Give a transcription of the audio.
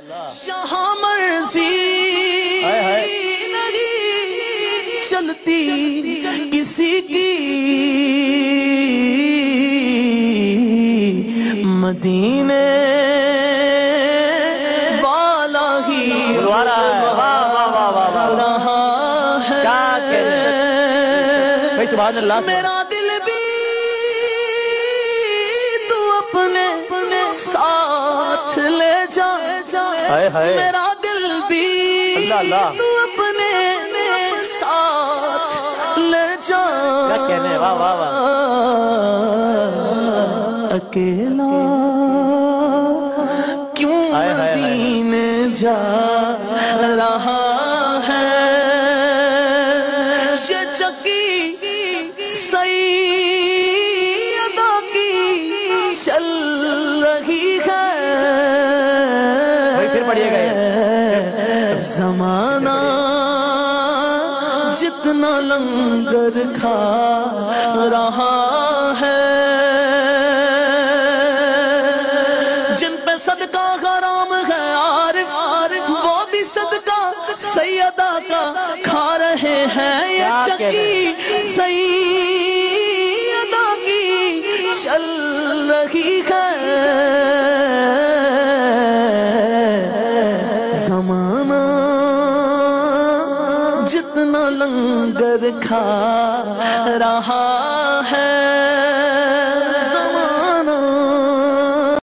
جہاں مرضی نہیں چلتی کسی کی، مدینے والا ہی رہا ہے۔ سبحان اللہ۔ میرا دل بھی تو اپنے ساتھ لے جا، میرا دل بھی تو اپنے ساتھ لے جا، کیا کہنے، واہ واہ واہ۔ اکیلا کیوں مدینے جا رہا ہے، یہ چکی سیدہ کی چل رہی ہے، پھر پڑھیے گئے۔ زمانہ جتنا لنگر کھا رہا ہے، جن پہ صدقہ حرام ہے عارف، وہ بھی صدقہ سیدہ کا کھا رہے ہیں، یہ چکی سیدہ کی چل رہی ہے، زمانہ جتنا لنگر کھا رہا ہے،